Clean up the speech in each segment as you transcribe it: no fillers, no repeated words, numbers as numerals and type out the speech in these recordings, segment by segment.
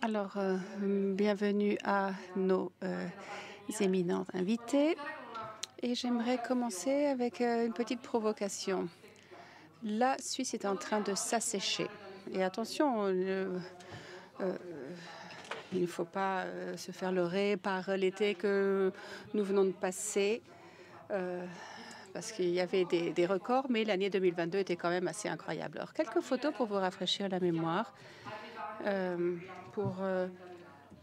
Alors, bienvenue à nos éminents invités. Et j'aimerais commencer avec une petite provocation. La Suisse est en train de s'assécher. Et attention, il ne faut pas se faire leurrer par l'été que nous venons de passer, parce qu'il y avait des records, mais l'année 2022 était quand même assez incroyable. Alors, quelques photos pour vous rafraîchir la mémoire, pour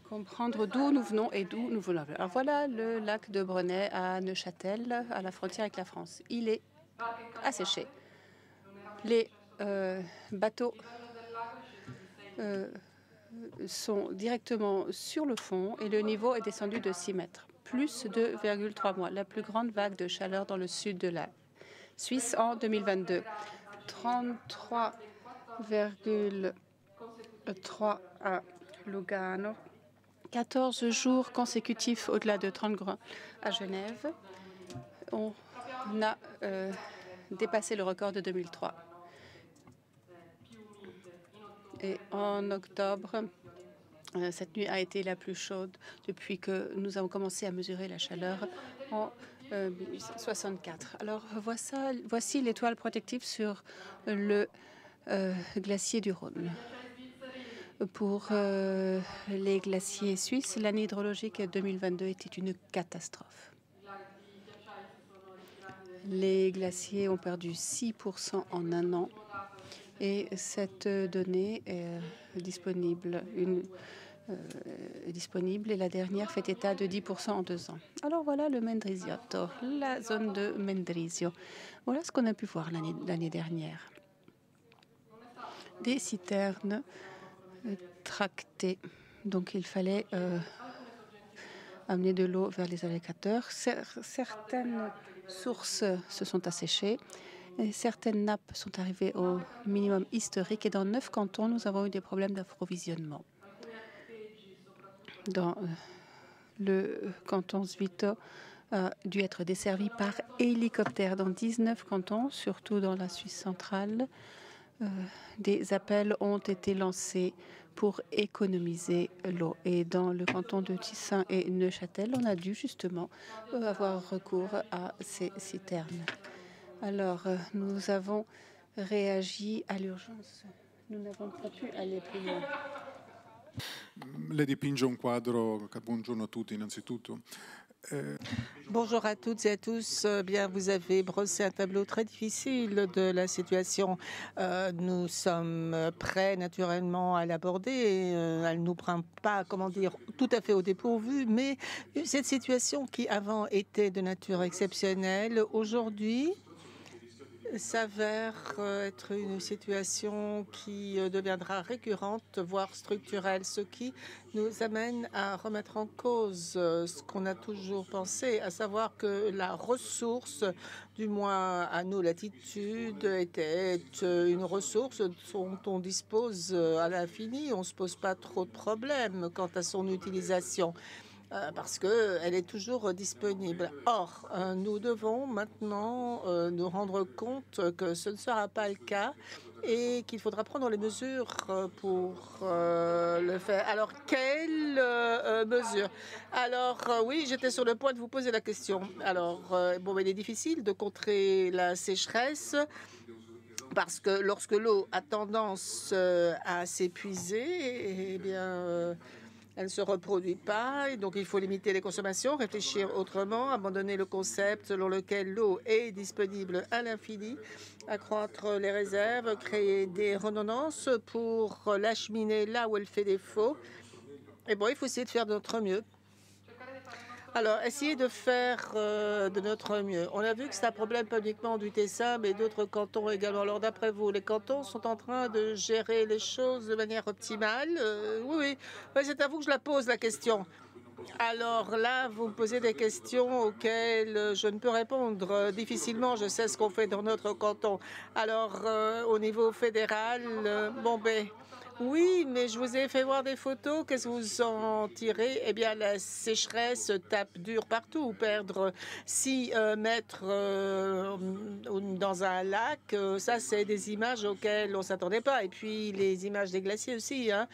comprendre d'où nous venons et d'où nous voulons. Alors voilà le lac de Brenay à Neuchâtel, à la frontière avec la France. Il est asséché. Les bateaux sont directement sur le fond et le niveau est descendu de 6 mètres, plus de 2,3 mois. La plus grande vague de chaleur dans le sud de la Suisse en 2022. 33,3 à Lugano. 14 jours consécutifs au-delà de 30 degrés à Genève. On a dépassé le record de 2003. Et en octobre, cette nuit a été la plus chaude depuis que nous avons commencé à mesurer la chaleur en 1864. Alors voici l'étoile protective sur le glacier du Rhône. Pour les glaciers suisses, l'année hydrologique 2022 était une catastrophe. Les glaciers ont perdu 6% en un an et cette donnée est disponible. Et la dernière fait état de 10% en 2 ans. Alors voilà le Mendrisiotto, la zone de Mendrisio. Voilà ce qu'on a pu voir l'année dernière. Des citernes tractées. Donc il fallait amener de l'eau vers les alligators. Certaines sources se sont asséchées. Et certaines nappes sont arrivées au minimum historique. Et dans 9 cantons, nous avons eu des problèmes d'approvisionnement. Dans le canton Svito a dû être desservi par hélicoptère. Dans 19 cantons, surtout dans la Suisse centrale, des appels ont été lancés pour économiser l'eau. Et dans le canton de Tissin et Neuchâtel, on a dû justement avoir recours à ces citernes. Alors, nous avons réagi à l'urgence. Nous n'avons pas pu aller plus loin. Lei dipinge un quadro, buongiorno a tutti innanzitutto. Bonjour à toutes et à tous. Bien, vous avez brossé un tableau très difficile de la situation. Nous sommes prêts naturellement à l'aborder. Elle ne nous prend pas, comment dire, tout à fait au dépourvu, mais cette situation qui avant était de nature exceptionnelle, aujourd'hui s'avère être une situation qui deviendra récurrente, voire structurelle, ce qui nous amène à remettre en cause ce qu'on a toujours pensé, à savoir que la ressource, du moins à nos latitudes, était une ressource dont on dispose à l'infini. On ne se pose pas trop de problèmes quant à son utilisation. Parce qu'elle est toujours disponible. Or, nous devons maintenant nous rendre compte que ce ne sera pas le cas et qu'il faudra prendre les mesures pour le faire. Alors, quelles mesures? Alors, oui, j'étais sur le point de vous poser la question. Alors, bon, il est difficile de contrer la sécheresse parce que lorsque l'eau a tendance à s'épuiser, eh bien... elle ne se reproduit pas, et donc il faut limiter les consommations, réfléchir autrement, abandonner le concept selon lequel l'eau est disponible à l'infini, accroître les réserves, créer des redondances pour l'acheminer là où elle fait défaut. Et bon, il faut essayer de faire de notre mieux. Alors, essayer de faire de notre mieux. On a vu que c'est un problème pas uniquement du Tessin, mais d'autres cantons également. Alors, d'après vous, les cantons sont en train de gérer les choses de manière optimale? Oui, c'est à vous que je la pose, la question. Alors là, vous me posez des questions auxquelles je ne peux répondre difficilement. Je sais ce qu'on fait dans notre canton. Alors, au niveau fédéral, Oui, mais je vous ai fait voir des photos. Qu'est-ce que vous en tirez? Eh bien, la sécheresse tape dur partout. Perdre 6 mètres dans un lac, ça, c'est des images auxquelles on ne s'attendait pas. Et puis, les images des glaciers aussi hein,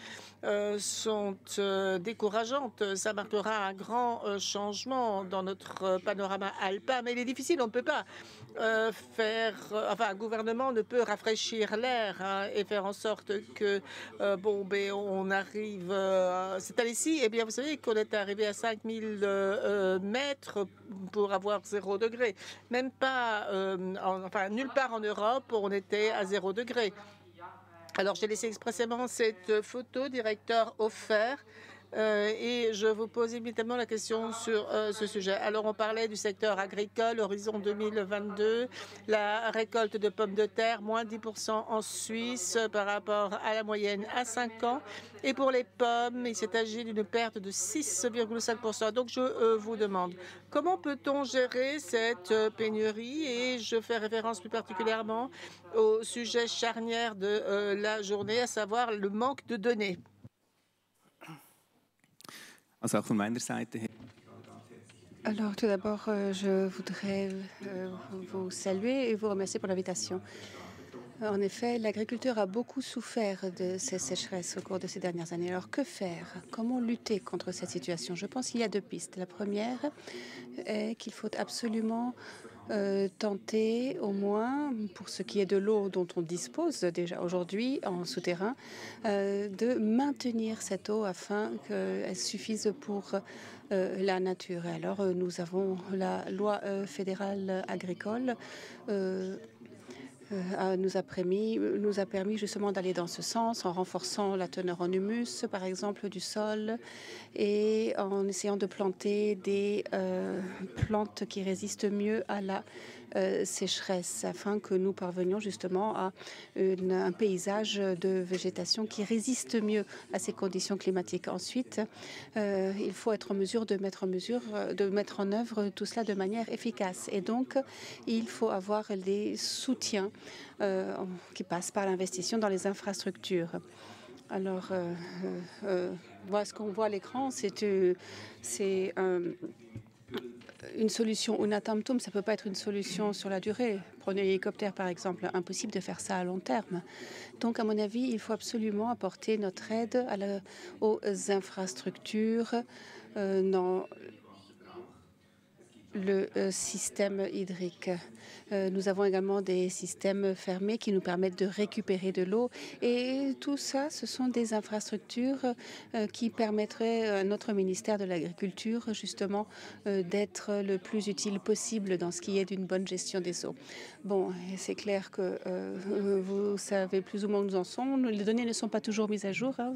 sont décourageantes. Ça marquera un grand changement dans notre panorama alpin. Mais il est difficile, on ne peut pas enfin, un gouvernement ne peut rafraîchir l'air hein, et faire en sorte que on arrive cette année-ci. Eh bien, vous savez qu'on est arrivé à 5000 mètres pour avoir 0 degré. Même pas, enfin, nulle part en Europe, on était à 0 degré. Alors, j'ai laissé expressément cette photo, directeur offert. Et je vous pose immédiatement la question sur ce sujet. Alors, on parlait du secteur agricole, horizon 2022, la récolte de pommes de terre, moins 10% en Suisse par rapport à la moyenne à 5 ans. Et pour les pommes, il s'est agi d'une perte de 6,5%. Donc, je vous demande, comment peut-on gérer cette pénurie? Et je fais référence plus particulièrement au sujet charnière de la journée, à savoir le manque de données. Alors, tout d'abord, je voudrais vous saluer et vous remercier pour l'invitation. En effet, l'agriculture a beaucoup souffert de ces sécheresses au cours de ces dernières années. Alors, que faire? Comment lutter contre cette situation? Je pense qu'il y a 2 pistes. La première est qu'il faut absolument tenter, au moins pour ce qui est de l'eau dont on dispose déjà aujourd'hui en souterrain, de maintenir cette eau afin qu'elle suffise pour la nature. Alors, nous avons la loi fédérale agricole nous a permis justement d'aller dans ce sens en renforçant la teneur en humus, par exemple, du sol et en essayant de planter des plantes qui résistent mieux à la sécheresse afin que nous parvenions justement à un paysage de végétation qui résiste mieux à ces conditions climatiques. Ensuite, il faut être en mesure de mettre en œuvre tout cela de manière efficace. Et donc, il faut avoir des soutiens qui passent par l'investissement dans les infrastructures. Alors, ce qu'on voit à l'écran, c'est une solution una tantum, ça ne peut pas être une solution sur la durée. Prenez l'hélicoptère, par exemple. Impossible de faire ça à long terme. Donc, à mon avis, il faut absolument apporter notre aide aux infrastructures dans le système hydrique. Nous avons également des systèmes fermés qui nous permettent de récupérer de l'eau. Et tout ça, ce sont des infrastructures qui permettraient à notre ministère de l'Agriculture, justement, d'être le plus utile possible dans ce qui est d'une bonne gestion des eaux. Bon, c'est clair que vous savez plus ou moins où nous en sommes. Les données ne sont pas toujours mises à jour. Hein.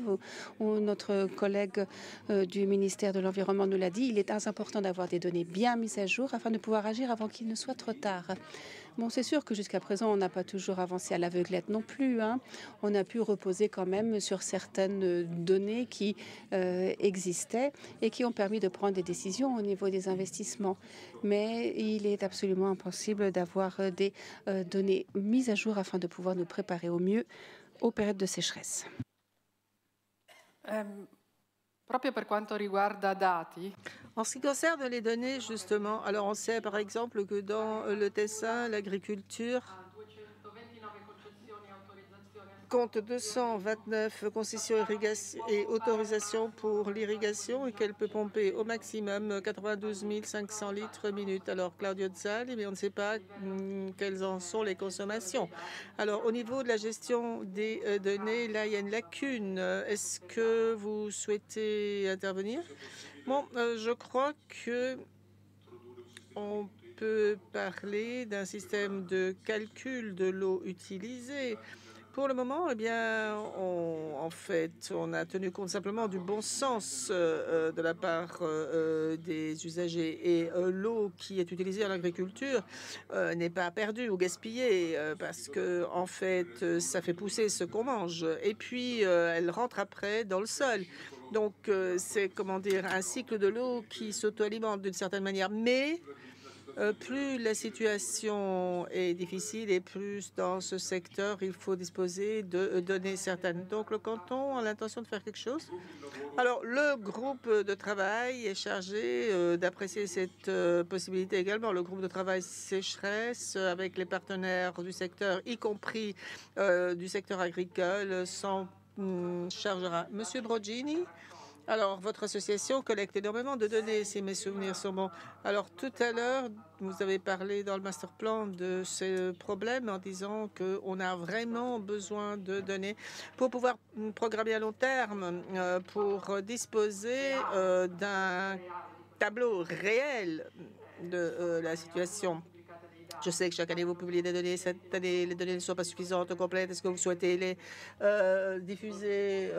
Notre collègue du ministère de l'Environnement nous l'a dit. Il est important d'avoir des données bien mises à jour afin de pouvoir agir avant qu'il ne soit trop tard. Bon, c'est sûr que jusqu'à présent, on n'a pas toujours avancé à l'aveuglette non plus. Hein. On a pu reposer quand même sur certaines données qui existaient et qui ont permis de prendre des décisions au niveau des investissements. Mais il est absolument impossible d'avoir des données mises à jour afin de pouvoir nous préparer au mieux aux périodes de sécheresse. Proprio per quanto riguarda dati. En ce qui concerne les données, justement, alors on sait par exemple que dans le Tessin, l'agriculture compte 229 concessions et autorisations pour l'irrigation et qu'elle peut pomper au maximum 92 500 litres minute. Alors, Claudio Zali, mais on ne sait pas quelles en sont les consommations. Alors, au niveau de la gestion des données, là, il y a une lacune. Est-ce que vous souhaitez intervenir? Bon, je crois que on peut parler d'un système de calcul de l'eau utilisée. Pour le moment, eh bien, en fait, on a tenu compte simplement du bon sens de la part des usagers. Et l'eau qui est utilisée en agriculture n'est pas perdue ou gaspillée parce que, en fait, ça fait pousser ce qu'on mange. Et puis, elle rentre après dans le sol. Donc, c'est, comment dire, un cycle de l'eau qui s'auto-alimente d'une certaine manière. Mais Plus la situation est difficile et plus dans ce secteur, il faut disposer de données certaines. Donc le canton a l'intention de faire quelque chose. Alors le groupe de travail est chargé d'apprécier cette possibilité également. Le groupe de travail sécheresse avec les partenaires du secteur, y compris du secteur agricole, s'en chargera. Monsieur Brogini? Alors, votre association collecte énormément de données, si mes souvenirs sont bons. Alors, tout à l'heure, vous avez parlé dans le master plan de ce problème en disant qu'on a vraiment besoin de données pour pouvoir programmer à long terme, pour disposer d'un tableau réel de la situation. Je sais que chaque année, vous publiez des données. Cette année, les données ne sont pas suffisantes, complètes. Est-ce que vous souhaitez les diffuser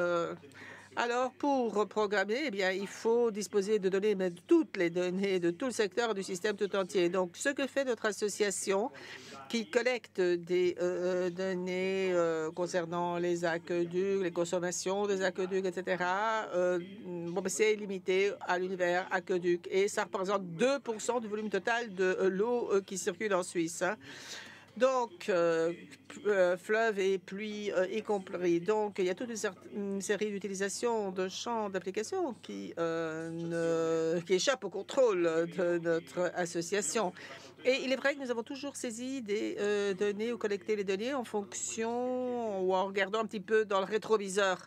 Alors, pour programmer, eh bien, il faut disposer de données, mais de toutes les données, de tout le secteur du système tout entier. Donc, ce que fait notre association, qui collecte des données concernant les aqueducs, les consommations des aqueducs, etc., c'est limité à l'univers aqueduc. Et ça représente 2% du volume total de l'eau qui circule en Suisse. Donc, fleuves et pluies y compris. Donc, il y a toute une série d'utilisations de champs d'application qui échappent au contrôle de notre association. Et il est vrai que nous avons toujours saisi des données ou collecté les données en fonction ou en regardant un petit peu dans le rétroviseur.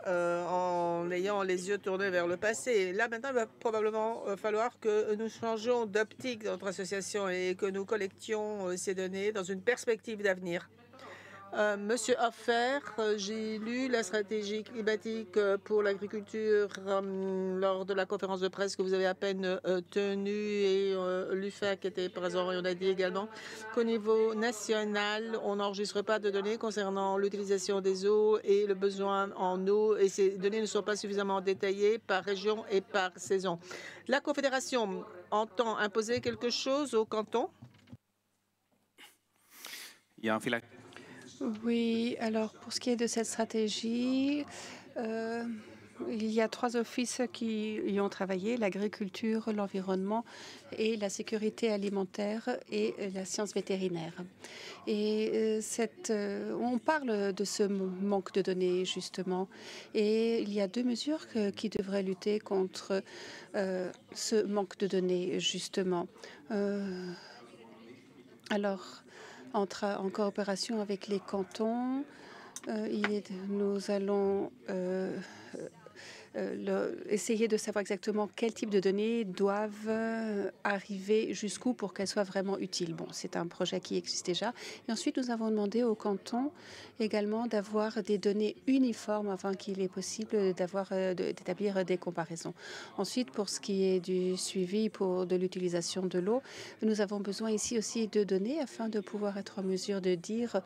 En ayant les yeux tournés vers le passé. Là, maintenant, il va probablement falloir que nous changions d'optique dans notre association et que nous collections ces données dans une perspective d'avenir. Monsieur Hoffer, j'ai lu la stratégie climatique pour l'agriculture lors de la conférence de presse que vous avez à peine tenue et l'UFAC était présent et on a dit également qu'au niveau national, on n'enregistre pas de données concernant l'utilisation des eaux et le besoin en eau et ces données ne sont pas suffisamment détaillées par région et par saison. La Confédération entend imposer quelque chose au canton? Oui, alors pour ce qui est de cette stratégie, il y a 3 offices qui y ont travaillé, l'agriculture, l'environnement et la sécurité alimentaire et la science vétérinaire. Et on parle de ce manque de données, justement. Et il y a 2 mesures qui devraient lutter contre ce manque de données, justement. Alors, en coopération avec les cantons, nous allons essayer de savoir exactement quel type de données doivent arriver jusqu'où pour qu'elles soient vraiment utiles. Bon, c'est un projet qui existe déjà. Et ensuite, nous avons demandé au canton également d'avoir des données uniformes afin qu'il est possible d'établir des comparaisons. Ensuite, pour ce qui est du suivi de l'utilisation de l'eau, nous avons besoin ici aussi de données afin de pouvoir être en mesure de dire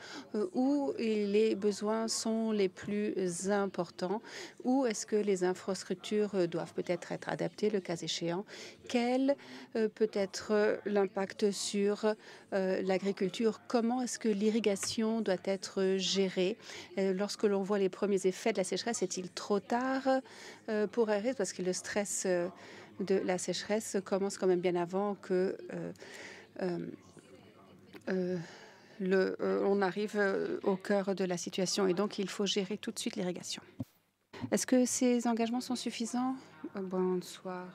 où les besoins sont les plus importants, où est-ce que les infrastructures doivent peut-être être adaptées le cas échéant, quel peut être l'impact sur l'agriculture, comment est-ce que l'irrigation doit être gérée. Lorsque l'on voit les premiers effets de la sécheresse, est-il trop tard pour arrêter? Parce que le stress de la sécheresse commence quand même bien avant que on arrive au cœur de la situation et donc il faut gérer tout de suite l'irrigation. Est-ce que ces engagements sont suffisants? Bonsoir.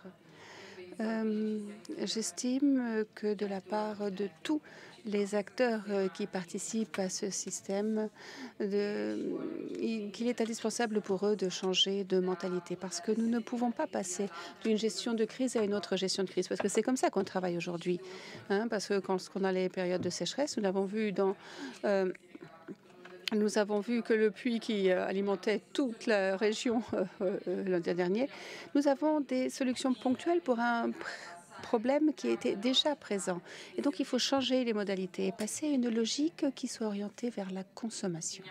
J'estime que de la part de tous les acteurs qui participent à ce système, qu'il est indispensable pour eux de changer de mentalité parce que nous ne pouvons pas passer d'une gestion de crise à une autre gestion de crise parce que c'est comme ça qu'on travaille aujourd'hui. Parce que quand on a les périodes de sécheresse, nous l'avons vu nous avons vu que le puits qui alimentait toute la région l'an dernier, nous avons des solutions ponctuelles pour un problème qui était déjà présent. Et donc, il faut changer les modalités et passer à une logique qui soit orientée vers la consommation.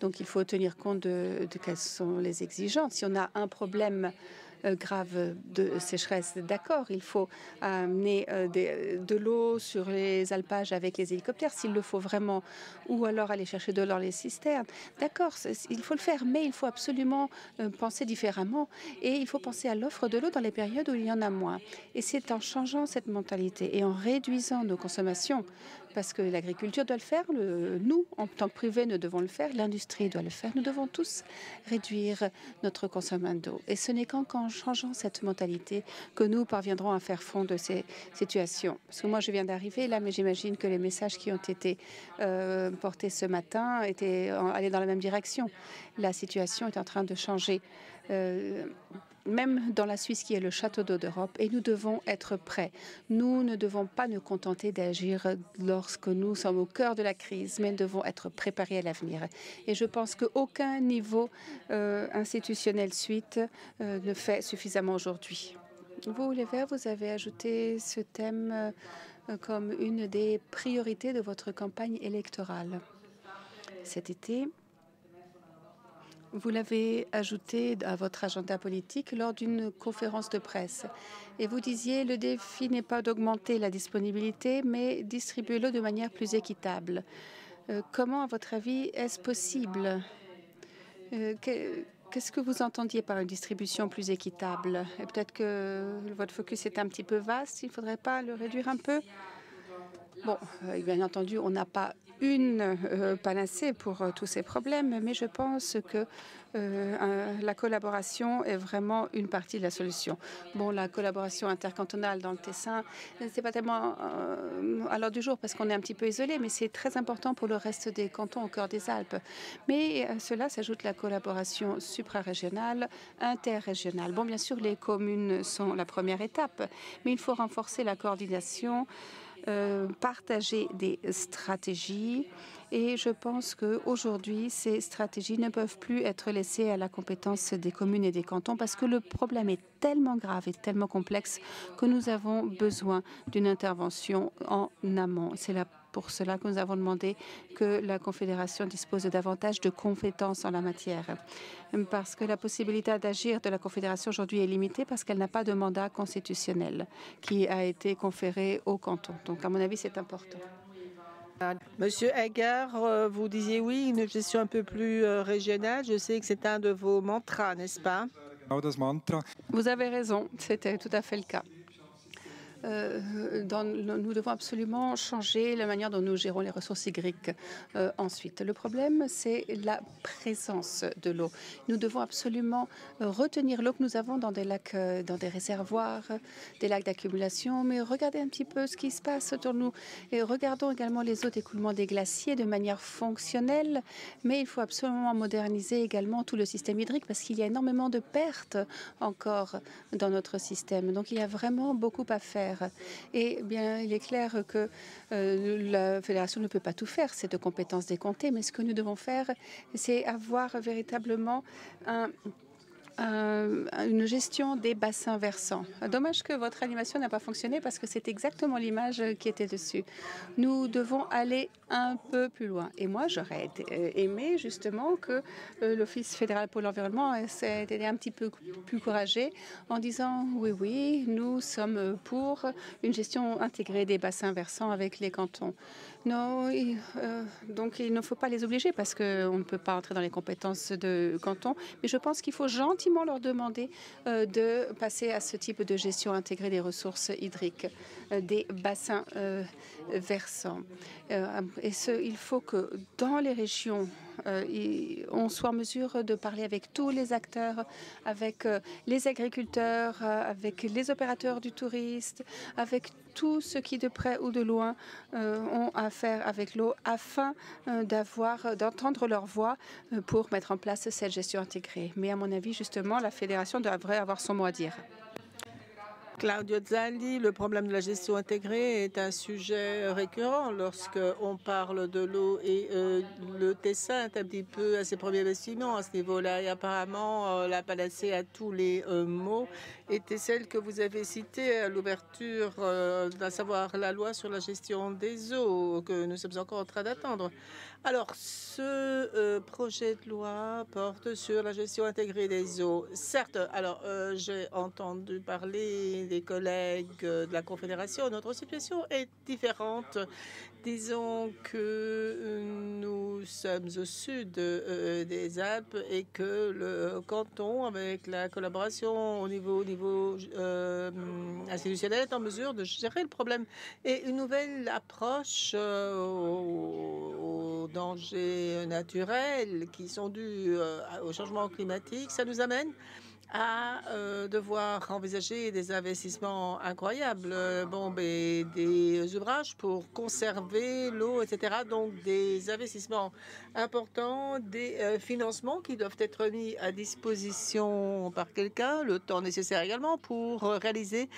Donc, il faut tenir compte de quelles sont les exigences. Si on a un problème grave de sécheresse. D'accord, il faut amener de l'eau sur les alpages avec les hélicoptères s'il le faut vraiment, ou alors aller chercher de l'eau dans les cisternes. D'accord, il faut le faire, mais il faut absolument penser différemment et il faut penser à l'offre de l'eau dans les périodes où il y en a moins. Et c'est en changeant cette mentalité et en réduisant nos consommations, parce que l'agriculture doit le faire, nous, en tant que privé, nous devons le faire, l'industrie doit le faire. Nous devons tous réduire notre consommation d'eau. Et ce n'est qu'en changeant cette mentalité que nous parviendrons à faire front de ces situations. Parce que moi, je viens d'arriver là, mais j'imagine que les messages qui ont été portés ce matin allaient dans la même direction. La situation est en train de changer. Même dans la Suisse qui est le château d'eau d'Europe, et nous devons être prêts. Nous ne devons pas nous contenter d'agir lorsque nous sommes au cœur de la crise, mais nous devons être préparés à l'avenir. Et je pense qu'aucun niveau institutionnel suite ne fait suffisamment aujourd'hui. Vous, les Verts, vous avez ajouté ce thème comme une des priorités de votre campagne électorale. Cet été, vous l'avez ajouté à votre agenda politique lors d'une conférence de presse. Et vous disiez, le défi n'est pas d'augmenter la disponibilité, mais distribuer l'eau de manière plus équitable. Comment, à votre avis, est-ce possible? Qu'est-ce que vous entendiez par une distribution plus équitable? Et peut-être que votre focus est un petit peu vaste, il ne faudrait pas le réduire un peu? Bon, bien entendu, on n'a pas une panacée pour tous ces problèmes, mais je pense que la collaboration est vraiment une partie de la solution. Bon, la collaboration intercantonale dans le Tessin, c'est pas tellement à l'ordre du jour parce qu'on est un petit peu isolé, mais c'est très important pour le reste des cantons au cœur des Alpes. Mais à cela s'ajoute la collaboration suprarégionale, interrégionale. Bon, bien sûr, les communes sont la première étape, mais il faut renforcer la coordination, partager des stratégies. Et je pense qu'aujourd'hui, ces stratégies ne peuvent plus être laissées à la compétence des communes et des cantons parce que le problème est tellement grave et tellement complexe que nous avons besoin d'une intervention en amont. C'est pour cela que nous avons demandé que la Confédération dispose davantage de compétences en la matière. Parce que la possibilité d'agir de la Confédération aujourd'hui est limitée parce qu'elle n'a pas de mandat constitutionnel qui a été conféré au canton. Donc, à mon avis, c'est important. Monsieur Egger, vous disiez oui, une gestion un peu plus régionale. Je sais que c'est un de vos mantras, n'est-ce pas? Vous avez raison, c'était tout à fait le cas. Nous devons absolument changer la manière dont nous gérons les ressources hydriques ensuite. Le problème, c'est la présence de l'eau. Nous devons absolument retenir l'eau que nous avons dans des lacs, dans des réservoirs, des lacs d'accumulation, mais regardez un petit peu ce qui se passe autour de nous. Et regardons également les eaux d'écoulement des glaciers de manière fonctionnelle, mais il faut absolument moderniser également tout le système hydrique parce qu'il y a énormément de pertes encore dans notre système. Donc, il y a vraiment beaucoup à faire. Et bien, il est clair que la Fédération ne peut pas tout faire, c'est de compétences des comtés, mais ce que nous devons faire, c'est avoir véritablement une gestion des bassins versants. Dommage que votre animation n'a pas fonctionné parce que c'est exactement l'image qui était dessus. Nous devons aller un peu plus loin. Et moi, j'aurais aimé justement que l'Office fédéral pour l'environnement ait été un petit peu plus courageux en disant oui, nous sommes pour une gestion intégrée des bassins versants avec les cantons. Non, donc il ne faut pas les obliger parce qu'on ne peut pas entrer dans les compétences de canton, mais je pense qu'il faut gentiment leur demander de passer à ce type de gestion intégrée des ressources hydriques, des bassins versants. Il faut que dans les régions, on soit en mesure de parler avec tous les acteurs, avec les agriculteurs, avec les opérateurs du tourisme, avec tous ceux qui, de près ou de loin, ont affaire avec l'eau, afin d'entendre leur voix pour mettre en place cette gestion intégrée. Mais à mon avis, justement, la Fédération devrait avoir son mot à dire. Claudio Zalli, le problème de la gestion intégrée est un sujet récurrent lorsque on parle de l'eau et le Tessin est un petit peu à ses premiers bâtiments à ce niveau-là. Et apparemment, la panacée à tous les maux était celle que vous avez citée à l'ouverture, à savoir la loi sur la gestion des eaux que nous sommes encore en train d'attendre. Alors, ce projet de loi porte sur la gestion intégrée des eaux. Certes, alors j'ai entendu parler des collègues de la Confédération. Notre situation est différente. Disons que nous sommes au sud des Alpes et que le canton, avec la collaboration au niveau institutionnel, est en mesure de gérer le problème. Et une nouvelle approche aux dangers naturels qui sont dus au changement climatique, ça nous amène à devoir envisager des investissements incroyables, des ouvrages pour conserver l'eau, etc. Donc des investissements importants, des financements qui doivent être mis à disposition par quelqu'un, le temps nécessaire également pour réaliser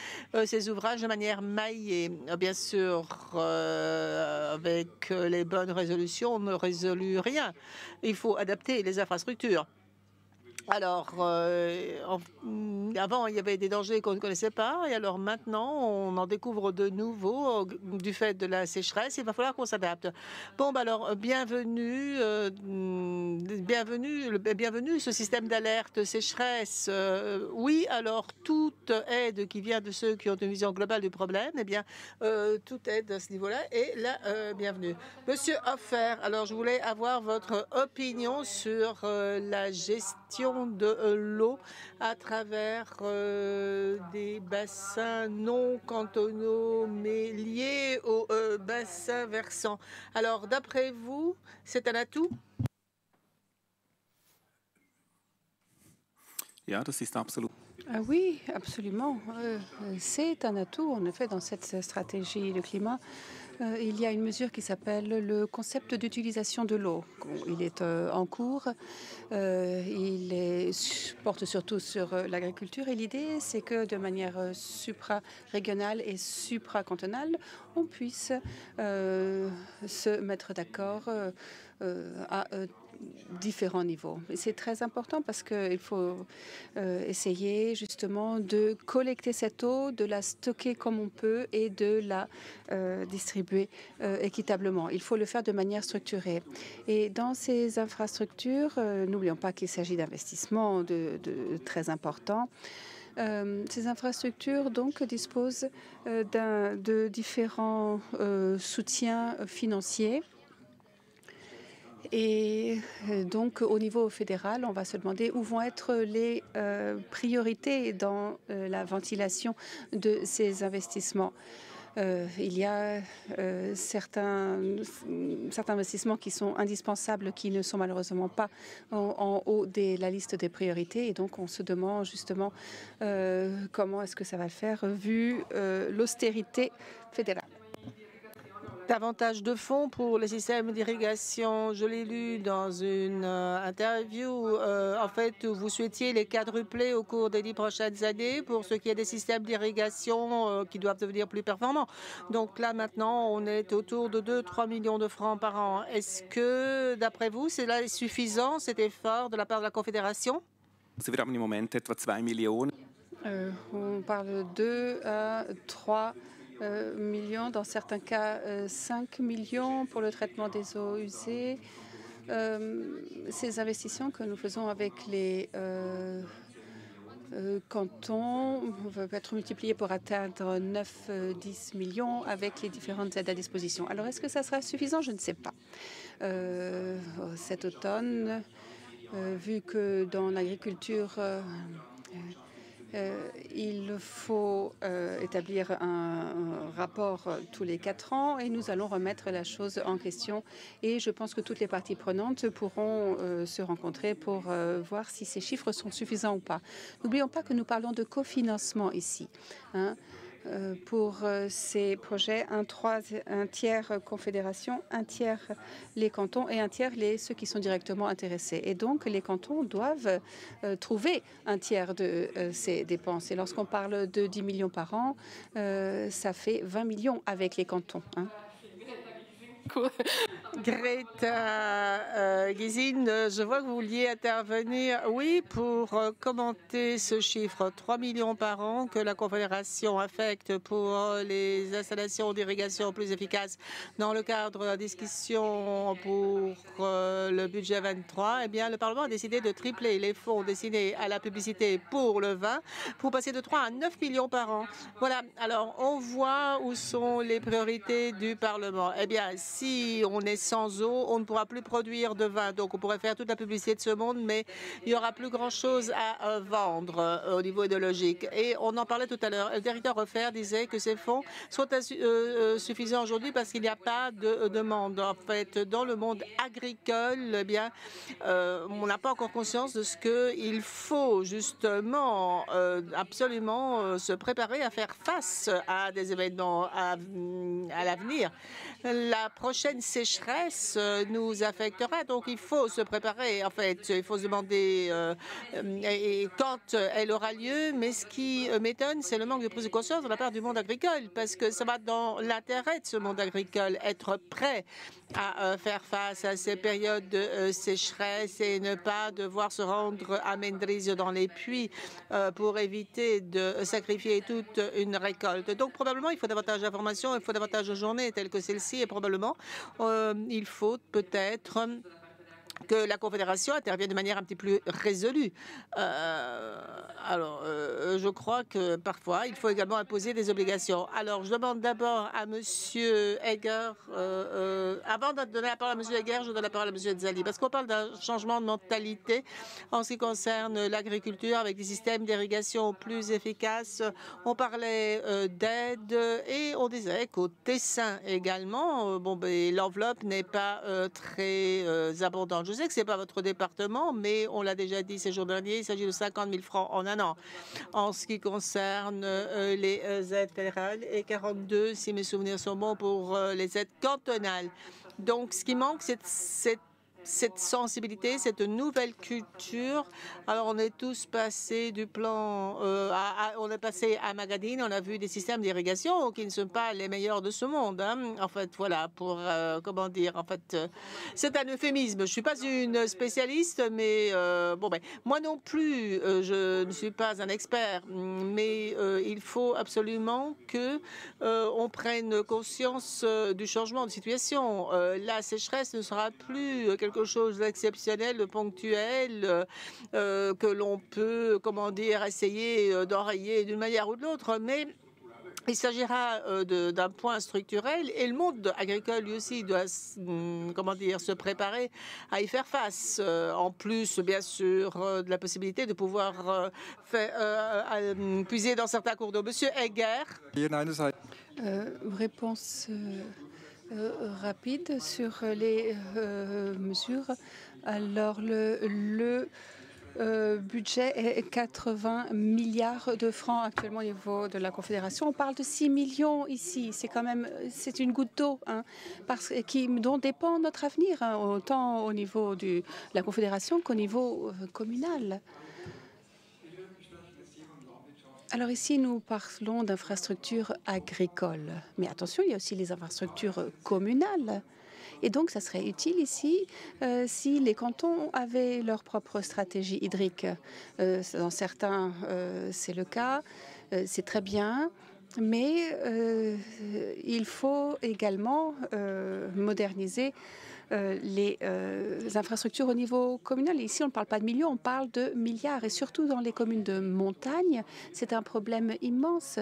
ces ouvrages de manière maillée. Bien sûr, avec les bonnes résolutions, on ne résout rien. Il faut adapter les infrastructures. Alors, avant, il y avait des dangers qu'on ne connaissait pas, et alors maintenant, on en découvre de nouveaux du fait de la sécheresse. Il va falloir qu'on s'adapte. Bon, alors, bienvenue, ce système d'alerte sécheresse. Oui, alors, toute aide qui vient de ceux qui ont une vision globale du problème, eh bien, toute aide à ce niveau-là est la bienvenue. Monsieur Hoffer, alors, je voulais avoir votre opinion sur la gestion de l'eau à travers des bassins non cantonaux mais liés aux bassins versants. Alors, d'après vous, c'est un atout? Ja, das ist absolut. Ah oui, absolument. C'est un atout, en effet, dans cette stratégie de climat. Il y a une mesure qui s'appelle le concept d'utilisation de l'eau. Il est en cours. Porte surtout sur l'agriculture. Et l'idée, c'est que de manière supra-régionale et supra-cantonale, on puisse se mettre d'accord à différents niveaux. Et c'est très important parce qu'il faut essayer justement de collecter cette eau, de la stocker comme on peut et de la distribuer équitablement. Il faut le faire de manière structurée. Et dans ces infrastructures, n'oublions pas qu'il s'agit d'investissements très importants. Ces infrastructures donc disposent de différents soutiens financiers. Et donc, au niveau fédéral, on va se demander où vont être les priorités dans la ventilation de ces investissements. Il y a certains investissements qui sont indispensables, qui ne sont malheureusement pas en haut de la liste des priorités. Et donc, on se demande justement comment est-ce que ça va le faire vu l'austérité fédérale. Davantage de fonds pour les systèmes d'irrigation. Je l'ai lu dans une interview. En fait, vous souhaitiez les quadrupler au cours des 10 prochaines années pour ce qui est des systèmes d'irrigation qui doivent devenir plus performants. Donc là, maintenant, on est autour de 2-3 millions de francs par an. Est-ce que, d'après vous, c'est là suffisant, cet effort de la part de la Confédération? Wir haben im Moment etwa 2 Millionen. On parle de 2 à 3 millions, dans certains cas 5 millions pour le traitement des eaux usées. Ces investissements que nous faisons avec les cantons peuvent être multipliés pour atteindre 9-10 millions avec les différentes aides à disposition. Alors, est-ce que ça sera suffisant? Je ne sais pas. Cet automne, vu que dans l'agriculture, il faut établir un rapport tous les 4 ans et nous allons remettre la chose en question. Et je pense que toutes les parties prenantes pourront se rencontrer pour voir si ces chiffres sont suffisants ou pas. N'oublions pas que nous parlons de cofinancement ici. pour ces projets, un tiers confédération, un tiers les cantons et un tiers ceux qui sont directement intéressés. Et donc, les cantons doivent trouver un tiers de ces dépenses. Et lorsqu'on parle de 10 millions par an, ça fait 20 millions avec les cantons. Hein. Greta Gysin, je vois que vous vouliez intervenir. Oui, pour commenter ce chiffre, 3 millions par an que la Confédération affecte pour les installations d'irrigation plus efficaces dans le cadre de la discussion pour le budget 23. Eh bien, le Parlement a décidé de tripler les fonds destinés à la publicité pour le vin pour passer de 3 à 9 millions par an. Voilà, alors on voit où sont les priorités du Parlement. Eh bien, si on est sans eau, on ne pourra plus produire de vin. Donc, on pourrait faire toute la publicité de ce monde, mais il n'y aura plus grand-chose à vendre au niveau idéologique. Et on en parlait tout à l'heure. Le directeur Refer disait que ces fonds sont suffisants aujourd'hui parce qu'il n'y a pas de demande. En fait, dans le monde agricole, eh bien, on n'a pas encore conscience de ce qu'il faut justement absolument se préparer à faire face à des événements à l'avenir. La prochaine sécheresse nous affectera, donc il faut se préparer. En fait, il faut se demander et quand elle aura lieu. Mais ce qui m'étonne, c'est le manque de prise de conscience de la part du monde agricole, parce que ça va dans l'intérêt de ce monde agricole, être prêt à faire face à ces périodes de sécheresse et ne pas devoir se rendre à Mendrisio dans les puits pour éviter de sacrifier toute une récolte. Donc probablement il faut davantage d'informations, il faut davantage de journées telles que celle-ci, et probablement il faut peut-être que la Confédération intervienne de manière un petit peu plus résolue. Je crois que parfois, il faut également imposer des obligations. Alors, je demande d'abord à Monsieur Egger, avant de donner la parole à Monsieur Egger, je donne la parole à Monsieur Zali, parce qu'on parle d'un changement de mentalité en ce qui concerne l'agriculture avec des systèmes d'irrigation plus efficaces. On parlait d'aide et on disait qu'au Tessin également, l'enveloppe n'est pas très abondante. Je sais que ce n'est pas votre département, mais on l'a déjà dit ces jours derniers, il s'agit de 50 000 francs en un an. En ce qui concerne les aides fédérales et 42, si mes souvenirs sont bons, pour les aides cantonales. Donc, ce qui manque, c'est cette sensibilité, cette nouvelle culture. Alors, on est tous passés du plan, on est passé à Magadine, on a vu des systèmes d'irrigation qui ne sont pas les meilleurs de ce monde. Hein. En fait, voilà, pour, comment dire, en fait, c'est un euphémisme. Je ne suis pas une spécialiste, mais moi non plus, je ne suis pas un expert, mais il faut absolument que on prenne conscience du changement de situation. La sécheresse ne sera plus quelque chose d'exceptionnel, de ponctuel, que l'on peut, comment dire, essayer d'enrayer d'une manière ou de l'autre, mais il s'agira d'un point structurel, et le monde agricole lui aussi doit, comment dire, se préparer à y faire face. En plus, bien sûr, de la possibilité de pouvoir puiser dans certains cours d'eau. Monsieur Egger. Réponse rapide sur les mesures. Alors, le budget est 80 milliards de francs actuellement au niveau de la Confédération. On parle de 6 millions ici. C'est quand même, c'est une goutte d'eau, hein, dont dépend notre avenir, hein, autant au niveau de la Confédération qu'au niveau communal. Alors ici, nous parlons d'infrastructures agricoles. Mais attention, il y a aussi les infrastructures communales. Et donc, ça serait utile ici si les cantons avaient leur propre stratégie hydrique. Dans certains, c'est le cas. C'est très bien. Mais il faut également moderniser les infrastructures au niveau communal. Et ici, on ne parle pas de millions, on parle de milliards. Et surtout dans les communes de montagne, c'est un problème immense.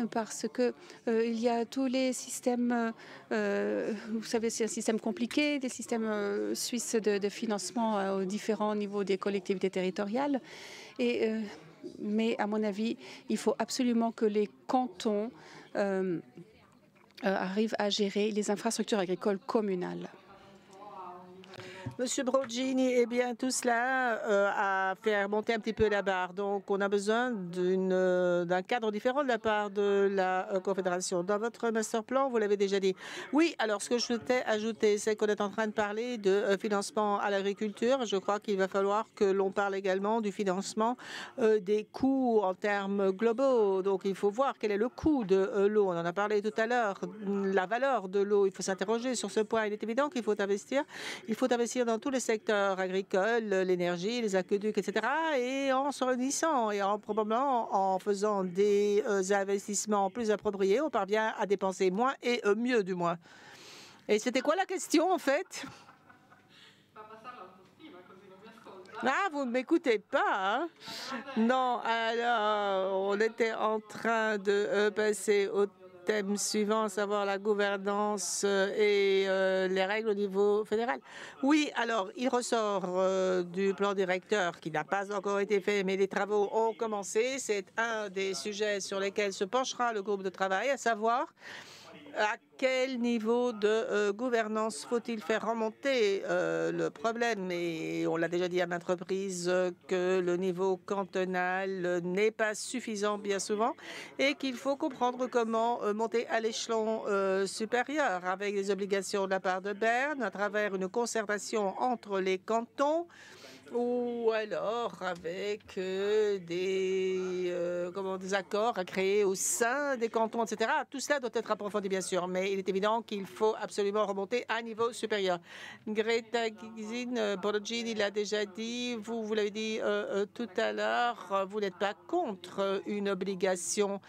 Parce que il y a tous les systèmes, vous savez, c'est un système compliqué, des systèmes suisses de financement aux différents niveaux des collectivités territoriales. Mais à mon avis, il faut absolument que les cantons arrivent à gérer les infrastructures agricoles communales. Monsieur Brogini, eh bien, tout cela a fait remonter un petit peu la barre. Donc, on a besoin d'un cadre différent de la part de la Confédération. Dans votre master plan, vous l'avez déjà dit. Oui, alors ce que je souhaitais ajouter, c'est qu'on est en train de parler de financement à l'agriculture. Je crois qu'il va falloir que l'on parle également du financement des coûts en termes globaux. Donc, il faut voir quel est le coût de l'eau. On en a parlé tout à l'heure. La valeur de l'eau, il faut s'interroger sur ce point. Il est évident qu'il faut investir. Il faut investir dans tous les secteurs agricoles, l'énergie, les aqueducs, etc. Et en se réunissant et probablement en faisant des investissements plus appropriés, on parvient à dépenser moins et mieux du moins. Et c'était quoi la question en fait? Ah, vous ne m'écoutez pas, hein? Non, alors, on était en train de passer au thème suivant, à savoir la gouvernance et les règles au niveau fédéral. Oui, alors, il ressort du plan directeur qui n'a pas encore été fait, mais les travaux ont commencé. C'est un des sujets sur lesquels se penchera le groupe de travail, à savoir à quel niveau de gouvernance faut-il faire remonter le problème? Et on l'a déjà dit à maintes reprises que le niveau cantonal n'est pas suffisant bien souvent et qu'il faut comprendre comment monter à l'échelon supérieur avec des obligations de la part de Berne à travers une concertation entre les cantons ou alors avec des accords à créer au sein des cantons, etc. Tout cela doit être approfondi, bien sûr, mais il est évident qu'il faut absolument remonter à un niveau supérieur. Greta Borgini l'a déjà dit, vous l'avez dit tout à l'heure, vous n'êtes pas contre une obligation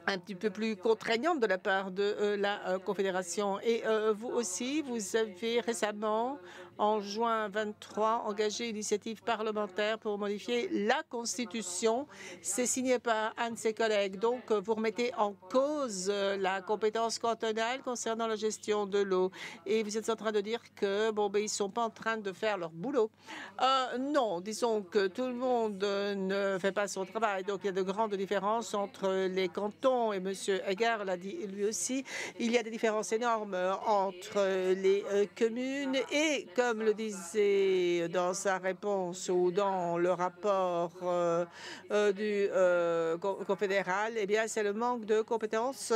un petit peu plus contraignante de la part de la Confédération. Et vous aussi, vous avez récemment, en juin 23, engagé une initiative parlementaire pour modifier la Constitution. C'est signé par un de ses collègues. Donc, vous remettez en cause la compétence cantonale concernant la gestion de l'eau. Et vous êtes en train de dire que, ils ne sont pas en train de faire leur boulot. Non, disons que tout le monde ne fait pas son travail. Donc, il y a de grandes différences entre les cantons. Et M. Egger l'a dit lui aussi, il y a des différences énormes entre les communes et, comme le disait dans sa réponse ou dans le rapport du confédéral, eh bien, c'est le manque de compétences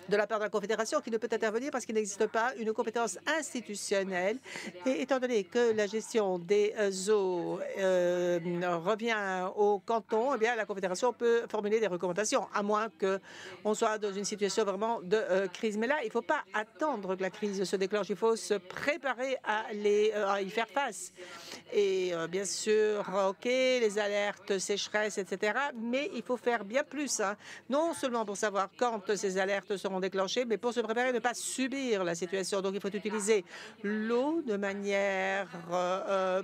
de la part de la Confédération qui ne peut intervenir parce qu'il n'existe pas une compétence institutionnelle. Et étant donné que la gestion des eaux revient au canton, eh bien, la Confédération peut formuler des recommandations, à moins qu'on soit dans une situation vraiment de crise. Mais là, il ne faut pas attendre que la crise se déclenche. Il faut se préparer à y faire face. Et bien sûr, OK, les alertes, sécheresse, etc. Mais il faut faire bien plus, hein. Non seulement pour savoir quand ces alertes seront déclenchées, mais pour se préparer à ne pas subir la situation. Donc, il faut utiliser l'eau de manière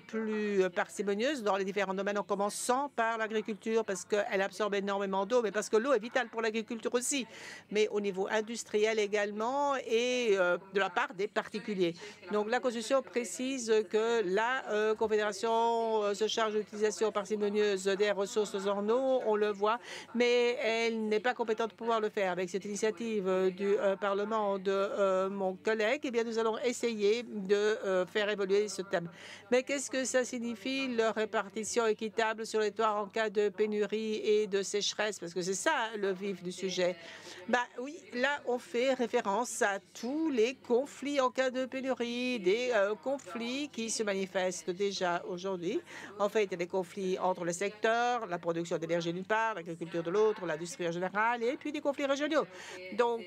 plus parcimonieuse dans les différents domaines, en commençant par l'agriculture, parce qu'elle absorbe énormément d'eau, mais parce que l'eau est vitale pour l'agriculture aussi, mais au niveau industriel également et de la part des particuliers. Donc, la Constitution précise que la Confédération se charge de l'utilisation parcimonieuse des ressources en eau, on le voit, mais elle n'est pas compétente pour pouvoir le faire. Avec cette initiative du Parlement de mon collègue, eh bien, nous allons essayer de faire évoluer ce thème. Mais qu'est-ce que ça signifie, leur répartition équitable sur les territoires en cas de pénurie et de sécheresse? Parce que c'est ça le vif du sujet. Oui, là, on fait référence à tous les conflits en cas de pénurie, des conflits qui se manifestent déjà aujourd'hui. En fait, il y a des conflits entre les secteurs, la production d'énergie d'une part, l'agriculture de l'autre, l'industrie en général, et puis des conflits régionaux. Donc,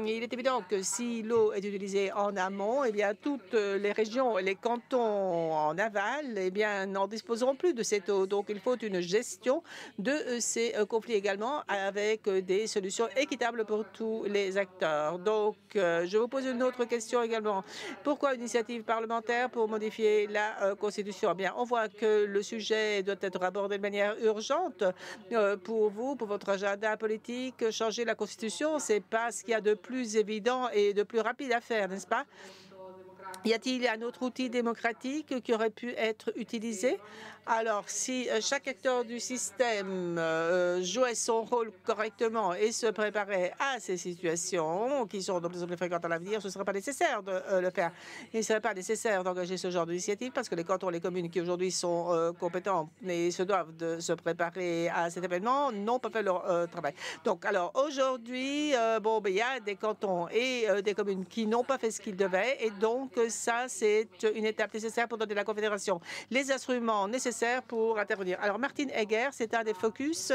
il est évident que si l'eau est utilisée en amont, eh bien, toutes les régions et les cantons en aval, eh bien, n'en disposeront plus de cette eau. Donc, il faut une gestion de ces conflits également avec des solutions équitables pour tous les acteurs. Donc, je vous pose une autre question également. Pourquoi une initiative parlementaire pour modifier la Constitution? Eh bien, on voit que le sujet doit être abordé de manière urgente pour vous, pour votre agenda politique. Changer la Constitution, c'est pas ce qu'il y a de plus évident et de plus rapide à faire, n'est-ce pas? Y a-t-il un autre outil démocratique qui aurait pu être utilisé? Alors, si chaque acteur du système jouait son rôle correctement et se préparait à ces situations qui sont de plus en plus fréquentes à l'avenir, ce ne serait pas nécessaire de le faire. Il ne serait pas nécessaire d'engager ce genre d'initiative parce que les cantons, les communes qui aujourd'hui sont compétents et se doivent de se préparer à cet événement n'ont pas fait leur travail. Donc, alors aujourd'hui, il y a des cantons et des communes qui n'ont pas fait ce qu'ils devaient et donc ça, c'est une étape nécessaire pour donner à la Confédération les instruments nécessaires pour intervenir. Alors, Martin Egger, c'est un des focus,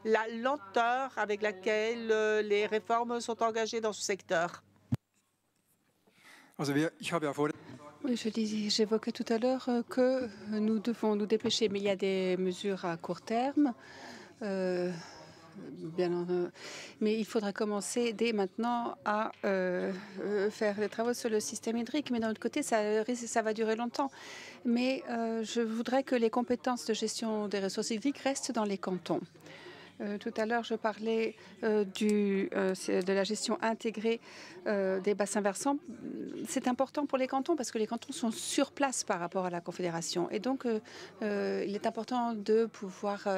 la lenteur avec laquelle les réformes sont engagées dans ce secteur. Oui, j'évoquais tout à l'heure que nous devons nous dépêcher, mais il y a des mesures à court terme. Mais il faudra commencer dès maintenant à faire les travaux sur le système hydrique. Mais d'un autre côté, ça va durer longtemps. Mais je voudrais que les compétences de gestion des ressources hydriques restent dans les cantons. Tout à l'heure, je parlais de la gestion intégrée des bassins versants. C'est important pour les cantons parce que les cantons sont sur place par rapport à la Confédération. Et donc, il est important de pouvoir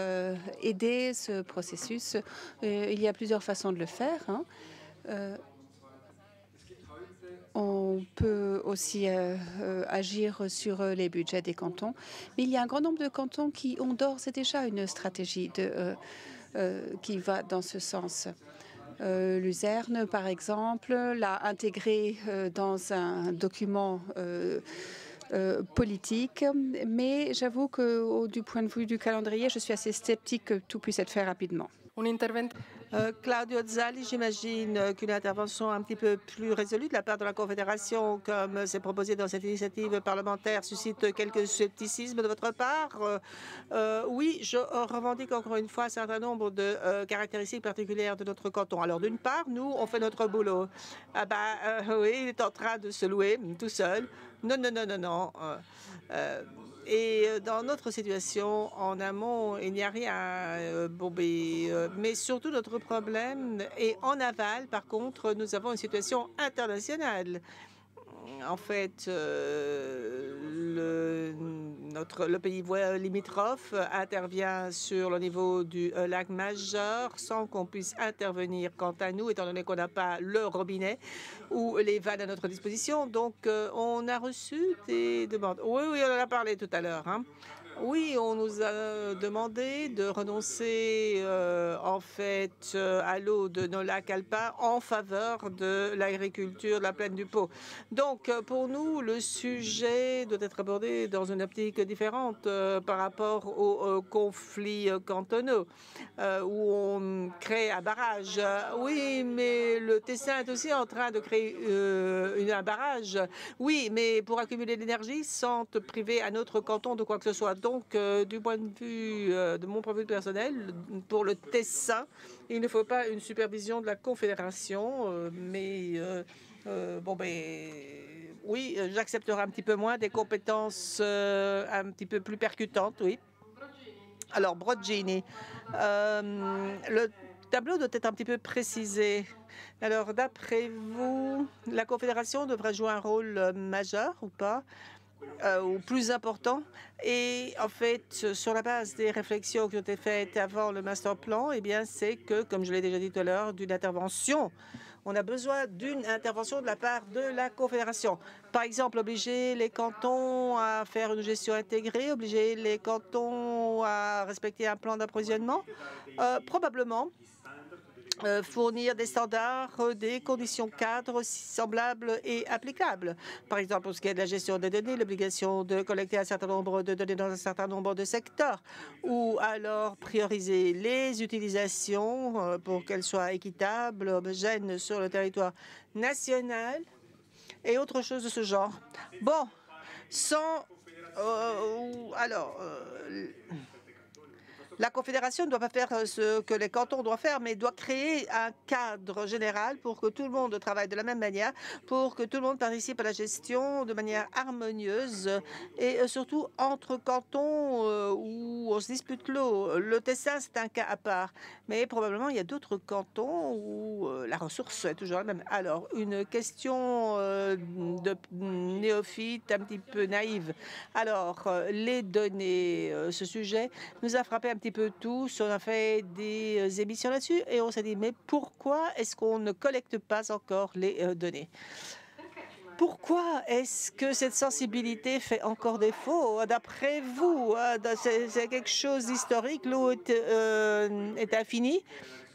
aider ce processus. Il y a plusieurs façons de le faire. On peut aussi agir sur les budgets des cantons. Mais il y a un grand nombre de cantons qui ont d'ores et déjà une stratégie qui va dans ce sens. Luzerne, par exemple, l'a intégré dans un document politique, mais j'avoue que du point de vue du calendrier, je suis assez sceptique que tout puisse être fait rapidement. Claudio Zali, j'imagine qu'une intervention un petit peu plus résolue de la part de la Confédération, comme c'est proposé dans cette initiative parlementaire, suscite quelques scepticismes de votre part. Oui, je revendique encore une fois un certain nombre de caractéristiques particulières de notre canton. Alors, d'une part, nous, on fait notre boulot. Oui, il est en train de se louer tout seul. Non. Et dans notre situation, en amont, il n'y a rien. Mais surtout, notre problème est en aval. Par contre, nous avons une situation internationale. En fait, le pays limitrophe intervient sur le niveau du lac majeur sans qu'on puisse intervenir quant à nous, étant donné qu'on n'a pas le robinet ou les vannes à notre disposition. Donc, on a reçu des demandes. Oui, on en a parlé tout à l'heure. Oui, on nous a demandé de renoncer en fait à l'eau de nos lacs alpins en faveur de l'agriculture de la plaine du Pô. Donc, pour nous, le sujet doit être abordé dans une optique différente par rapport aux conflits cantonaux où on crée un barrage. Oui, mais le Tessin est aussi en train de créer un barrage. Oui, mais pour accumuler de l'énergie sans te priver à notre canton de quoi que ce soit. Donc, du point de vue de mon point de vue personnel, pour le Tessin, il ne faut pas une supervision de la Confédération, oui, j'accepterai un petit peu moins des compétences un petit peu plus percutantes, oui. Alors, Broggini, le tableau doit être un petit peu précisé. Alors, d'après vous, la Confédération devrait jouer un rôle majeur ou pas? Ou plus important. Et en fait, sur la base des réflexions qui ont été faites avant le master plan, eh bien, c'est que, comme je l'ai déjà dit tout à l'heure, d'une intervention. On a besoin d'une intervention de la part de la Confédération. Par exemple, obliger les cantons à faire une gestion intégrée, obliger les cantons à respecter un plan d'approvisionnement, probablement. Fournir des standards, des conditions cadres semblables et applicables. Par exemple, pour ce qui est de la gestion des données, l'obligation de collecter un certain nombre de données dans un certain nombre de secteurs, ou alors prioriser les utilisations pour qu'elles soient équitables, homogènes sur le territoire national et autre chose de ce genre. Bon, La Confédération ne doit pas faire ce que les cantons doivent faire, mais doit créer un cadre général pour que tout le monde travaille de la même manière, pour que tout le monde participe à la gestion de manière harmonieuse et surtout entre cantons où on se dispute l'eau. Le Tessin, c'est un cas à part, mais probablement il y a d'autres cantons où la ressource est toujours la même. Alors, une question de néophyte un petit peu naïve. Alors, les données, ce sujet nous a frappé un petit peu tous. On a fait des émissions là-dessus et on s'est dit, mais pourquoi est-ce qu'on ne collecte pas encore les données? Pourquoi est-ce que cette sensibilité fait encore défaut? D'après vous, c'est quelque chose d'historique, l'eau est infinie.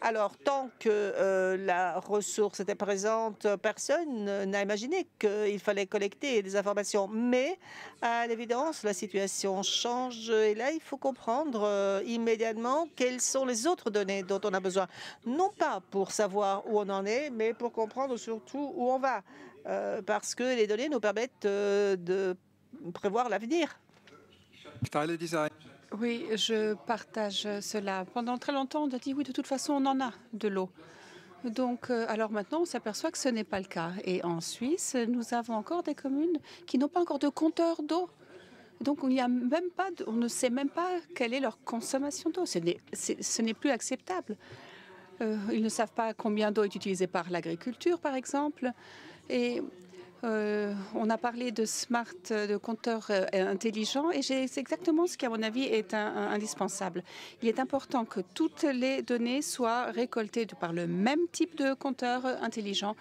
Alors, tant que la ressource était présente, personne n'a imaginé qu'il fallait collecter des informations. Mais, à l'évidence, la situation change et là, il faut comprendre immédiatement quelles sont les autres données dont on a besoin. Non pas pour savoir où on en est, mais pour comprendre surtout où on va. Parce que les données nous permettent de prévoir l'avenir. Oui, je partage cela. Pendant très longtemps, on a dit oui, de toute façon, on en a de l'eau. Donc, alors maintenant, on s'aperçoit que ce n'est pas le cas. Et en Suisse, nous avons encore des communes qui n'ont pas encore de compteur d'eau. Donc, il y a même pas on ne sait même pas quelle est leur consommation d'eau. Ce n'est plus acceptable. Ils ne savent pas combien d'eau est utilisée par l'agriculture, par exemple. Et on a parlé de de compteurs intelligents, et c'est exactement ce qui, à mon avis, est indispensable. Il est important que toutes les données soient récoltées par le même type de compteur intelligent,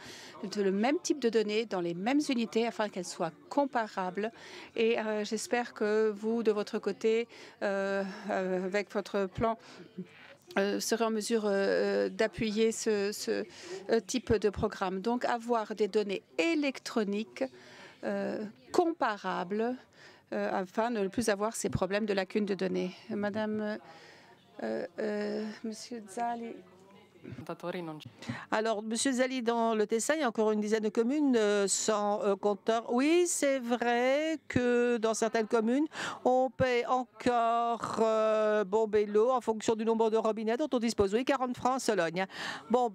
le même type de données dans les mêmes unités, afin qu'elles soient comparables. Et j'espère que vous, de votre côté, avec votre plan, serait en mesure d'appuyer ce type de programme. Donc, avoir des données électroniques comparables afin de ne plus avoir ces problèmes de lacunes de données. Madame, Monsieur Zali. Alors, Monsieur Zali, dans le Tessin, il y a encore une dizaine de communes sans compteur. Oui, c'est vrai que dans certaines communes, on paie encore bomber l'eau en fonction du nombre de robinets dont on dispose. Oui, 40 francs en Sologne. Bon,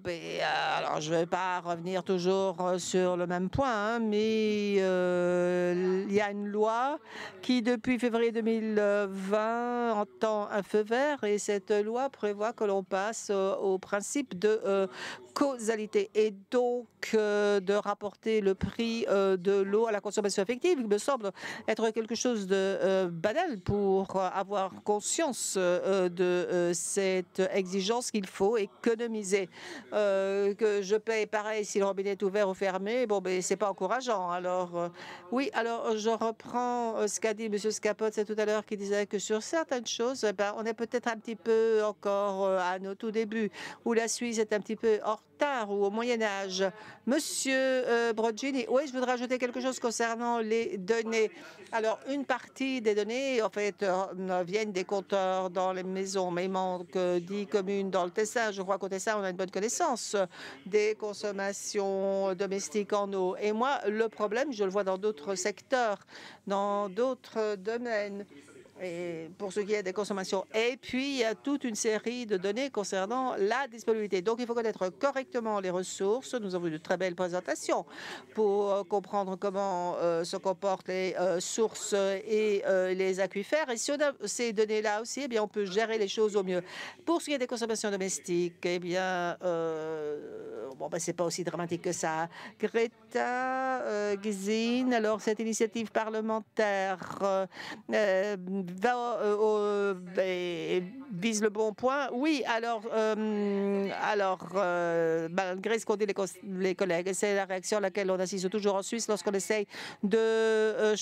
alors je ne vais pas revenir toujours sur le même point, hein, mais il y a une loi qui, depuis février 2020, entend un feu vert, et cette loi prévoit que l'on passe au principe de causalité et donc de rapporter le prix de l'eau à la consommation effective. Il me semble être quelque chose de banal pour avoir conscience de cette exigence qu'il faut économiser. Que je paye pareil si le robinet est ouvert ou fermé, bon, c'est pas encourageant. Alors, oui, alors je reprends ce qu'a dit M. Scapot tout à l'heure, qui disait que sur certaines choses, on est peut-être un petit peu encore à nos tout débuts, où la Suisse est un petit peu en retard, ou au Moyen-Âge. Monsieur Brogini, oui, je voudrais ajouter quelque chose concernant les données. Alors, une partie des données, en fait, viennent des compteurs dans les maisons, mais il manque 10 communes dans le Tessin. Je crois qu'au Tessin, on a une bonne connaissance des consommations domestiques en eau. Et moi, le problème, je le vois dans d'autres secteurs, dans d'autres domaines. Et pour ce qui est des consommations. Et puis, il y a toute une série de données concernant la disponibilité. Donc, il faut connaître correctement les ressources. Nous avons eu de très belles présentations pour comprendre comment se comportent les sources et les aquifères. Et si on a ces données-là aussi, eh bien, on peut gérer les choses au mieux. Pour ce qui est des consommations domestiques, eh bien, c'est pas aussi dramatique que ça. Greta Gysin, alors cette initiative parlementaire vise le bon point. Oui, alors malgré ce qu'ont dit les collègues, c'est la réaction à laquelle on assiste toujours en Suisse lorsqu'on essaye de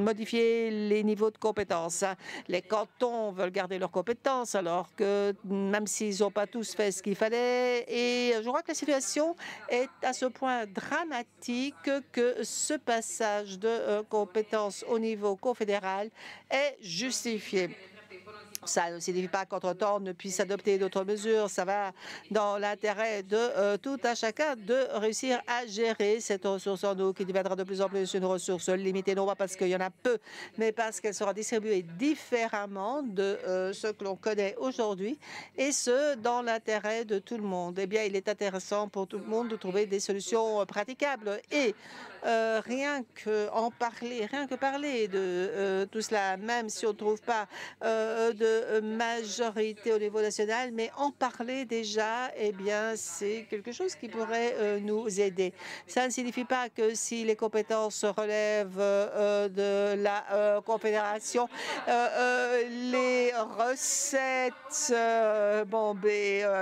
modifier les niveaux de compétences. Les cantons veulent garder leurs compétences, alors que même s'ils n'ont pas tous fait ce qu'il fallait, et je crois que la situation est à ce point dramatique que ce passage de compétences au niveau confédéral est justifié. Ça ne signifie pas qu'entre-temps on ne puisse adopter d'autres mesures. Ça va dans l'intérêt de tout un chacun de réussir à gérer cette ressource en eau qui deviendra de plus en plus une ressource limitée, non pas parce qu'il y en a peu, mais parce qu'elle sera distribuée différemment de ce que l'on connaît aujourd'hui, et ce, dans l'intérêt de tout le monde. Eh bien, il est intéressant pour tout le monde de trouver des solutions praticables et rien que parler de tout cela, même si on ne trouve pas de majorité au niveau national, mais en parler déjà, eh bien, c'est quelque chose qui pourrait nous aider. Ça ne signifie pas que si les compétences relèvent de la Confédération, les recettes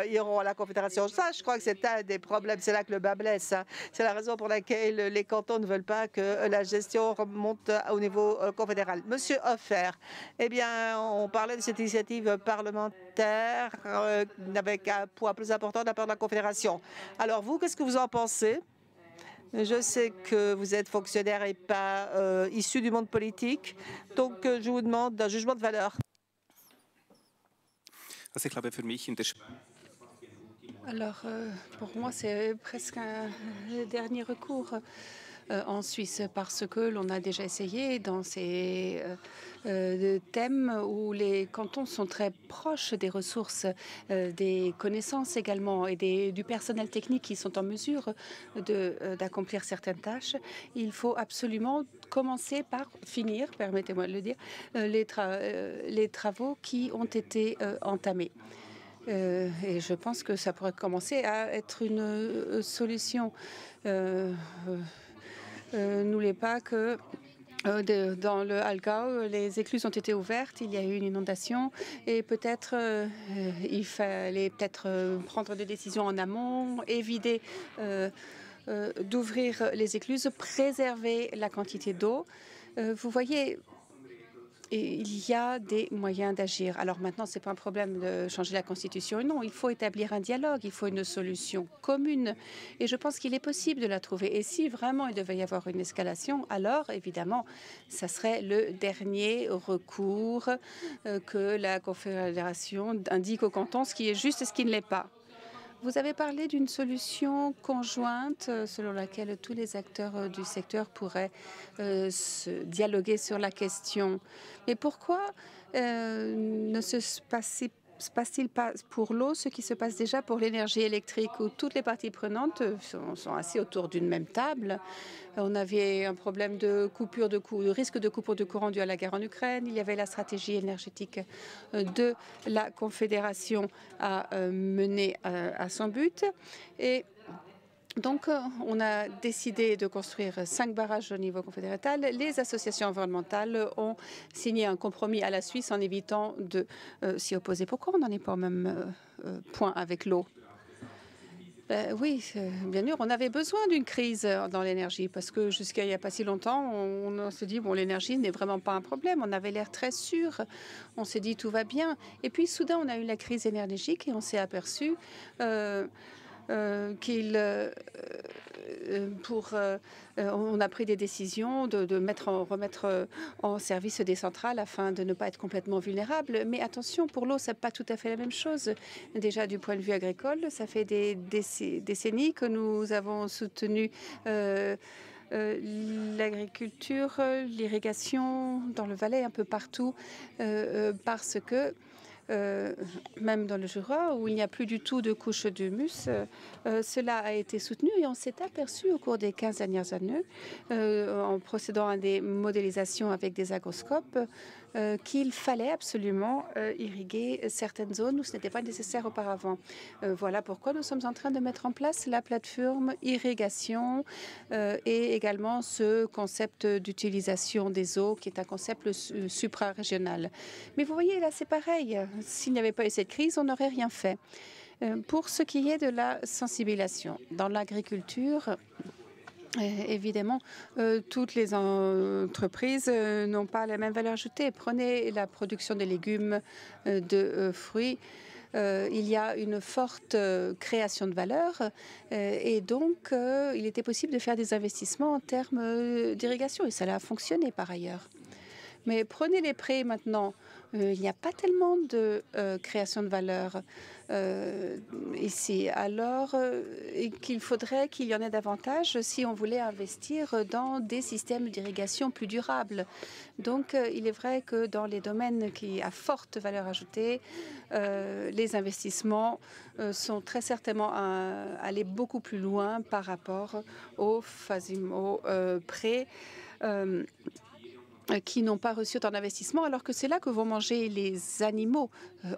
iront à la Confédération. Ça, je crois que c'est un des problèmes. C'est là que le bas blesse. Hein. C'est la raison pour laquelle les cantons ne veulent pas que la gestion remonte au niveau confédéral. Monsieur Hofer, eh bien, on parlait de cette initiative parlementaire avec un poids plus important de la part de la Confédération. Alors vous, qu'est-ce que vous en pensez? Je sais que vous êtes fonctionnaire et pas issu du monde politique, donc je vous demande un jugement de valeur. Also ich glaube, für mich in der Alors, pour moi, c'est presque un dernier recours en Suisse parce que l'on a déjà essayé dans ces thèmes où les cantons sont très proches des ressources, des connaissances également et du personnel technique qui sont en mesure d'accomplir certaines tâches. Il faut absolument commencer par finir, permettez-moi de le dire, les travaux qui ont été entamés. Et je pense que ça pourrait commencer à être une solution. N'oubliez pas que dans le Aargau, les écluses ont été ouvertes, il y a eu une inondation et peut-être il fallait prendre des décisions en amont, éviter d'ouvrir les écluses, préserver la quantité d'eau. Vous voyez, il y a des moyens d'agir. Alors maintenant, ce n'est pas un problème de changer la Constitution. Non, il faut établir un dialogue, il faut une solution commune. Et je pense qu'il est possible de la trouver. Et si vraiment il devait y avoir une escalation, alors évidemment, ça serait le dernier recours que la Confédération indique au canton, ce qui est juste et ce qui ne l'est pas. Vous avez parlé d'une solution conjointe selon laquelle tous les acteurs du secteur pourraient se dialoguer sur la question. Mais pourquoi ne se passe-t-il pas pour l'eau ce qui se passe déjà pour l'énergie électrique, où toutes les parties prenantes sont assises autour d'une même table? On avait un problème de risque de coupure de courant dû à la guerre en Ukraine. Il y avait la stratégie énergétique de la Confédération à mener à son but. Et donc, on a décidé de construire 5 barrages au niveau confédéral. Les associations environnementales ont signé un compromis à la Suisse en évitant de s'y opposer. Pourquoi on n'en est pas au même point avec l'eau? Oui, bien sûr, on avait besoin d'une crise dans l'énergie parce que jusqu'à il n'y a pas si longtemps, on se dit, bon, l'énergie n'est vraiment pas un problème. On avait l'air très sûr. On s'est dit, tout va bien. Et puis, soudain, on a eu la crise énergétique et on s'est aperçu on a pris des décisions de remettre en service des centrales afin de ne pas être complètement vulnérable. Mais attention, pour l'eau, ce n'est pas tout à fait la même chose. Déjà, du point de vue agricole, ça fait des décennies que nous avons soutenu l'agriculture, l'irrigation dans le Valais, un peu partout, parce que même dans le Jura, où il n'y a plus du tout de couche d'humus, cela a été soutenu et on s'est aperçu au cours des 15 dernières années, en procédant à des modélisations avec des agroscopes, qu'il fallait absolument irriguer certaines zones où ce n'était pas nécessaire auparavant. Voilà pourquoi nous sommes en train de mettre en place la plateforme irrigation et également ce concept d'utilisation des eaux qui est un concept supra-régional. Mais vous voyez, là, c'est pareil. S'il n'y avait pas eu cette crise, on n'aurait rien fait. Pour ce qui est de la sensibilisation, dans l'agriculture, évidemment, toutes les entreprises n'ont pas la même valeur ajoutée. Prenez la production de légumes, de fruits. Il y a une forte création de valeur et donc il était possible de faire des investissements en termes d'irrigation et ça a fonctionné par ailleurs. Mais prenez les prêts maintenant. Il n'y a pas tellement de création de valeur ici. Alors qu'il faudrait qu'il y en ait davantage si on voulait investir dans des systèmes d'irrigation plus durables. Donc, il est vrai que dans les domaines qui à forte valeur ajoutée, les investissements sont très certainement allés beaucoup plus loin par rapport aux prêts qui n'ont pas reçu autant d'investissement, alors que c'est là que vont manger les animaux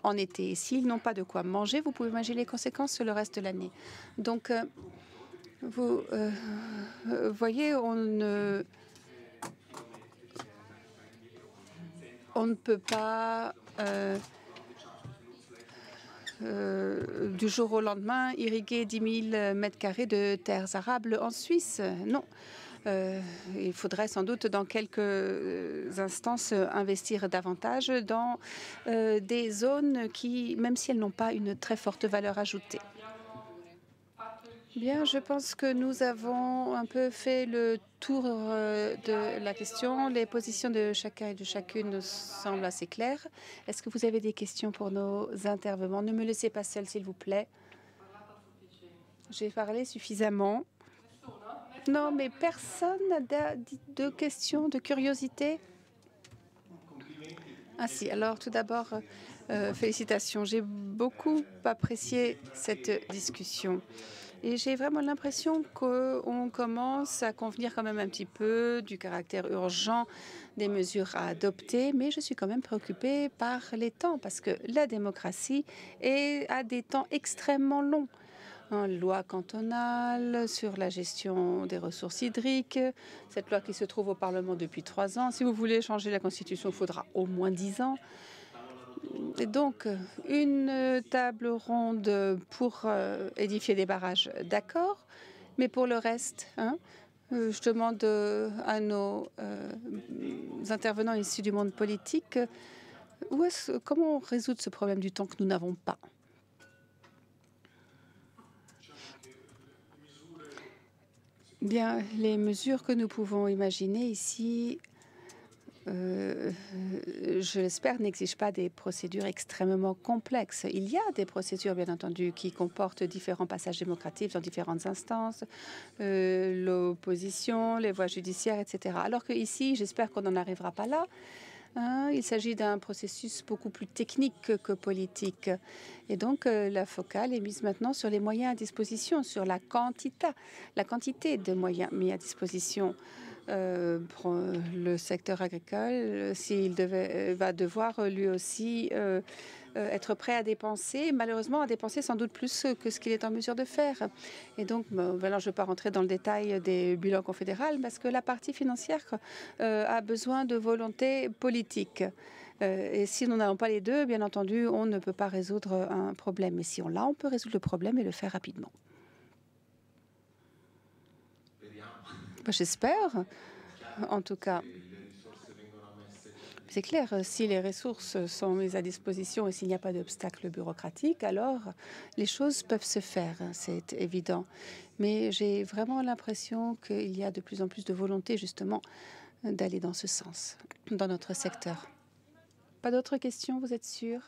en été. Et s'ils n'ont pas de quoi manger, vous pouvez imaginer les conséquences sur le reste de l'année. Donc, vous voyez, on ne peut pas du jour au lendemain irriguer 10 000 mètres carrés de terres arables en Suisse. Non. Il faudrait sans doute dans quelques instances investir davantage dans des zones qui, même si elles n'ont pas une très forte valeur ajoutée. Bien, je pense que nous avons un peu fait le tour de la question. Les positions de chacun et de chacune semblent assez claires. Est-ce que vous avez des questions pour nos intervenants? Ne me laissez pas seule, s'il vous plaît. J'ai parlé suffisamment. Non, mais personne n'a de questions, de curiosité. Ah si, alors tout d'abord, félicitations. J'ai beaucoup apprécié cette discussion. Et j'ai vraiment l'impression qu'on commence à convenir quand même un petit peu du caractère urgent des mesures à adopter, mais je suis quand même préoccupée par les temps, parce que la démocratie a des temps extrêmement longs. Une loi cantonale sur la gestion des ressources hydriques, cette loi qui se trouve au Parlement depuis 3 ans. Si vous voulez changer la Constitution, il faudra au moins 10 ans. Et donc, une table ronde pour édifier des barrages, d'accord, mais pour le reste, je demande à nos intervenants issus du monde politique, comment résoudre ce problème du temps que nous n'avons pas? Bien, les mesures que nous pouvons imaginer ici, je l'espère, n'exigent pas des procédures extrêmement complexes. Il y a des procédures, bien entendu, qui comportent différents passages démocratiques dans différentes instances, l'opposition, les voies judiciaires, etc. Alors qu'ici, j'espère qu'on n'en arrivera pas là. Il s'agit d'un processus beaucoup plus technique que politique. Et donc, la focale est mise maintenant sur les moyens à disposition, sur la quantité de moyens mis à disposition. Pour le secteur agricole, s'il va devoir lui aussi être prêt à dépenser, malheureusement à dépenser sans doute plus que ce qu'il est en mesure de faire. Et donc, alors je ne vais pas rentrer dans le détail des bilans confédéraux parce que la partie financière a besoin de volonté politique. Et si nous n'avons pas les deux, bien entendu, on ne peut pas résoudre un problème. Mais si on l'a, on peut résoudre le problème et le faire rapidement. J'espère, en tout cas. C'est clair, si les ressources sont mises à disposition et s'il n'y a pas d'obstacle bureaucratique, alors les choses peuvent se faire, c'est évident. Mais j'ai vraiment l'impression qu'il y a de plus en plus de volonté, justement, d'aller dans ce sens, dans notre secteur. Pas d'autres questions, vous êtes sûr ?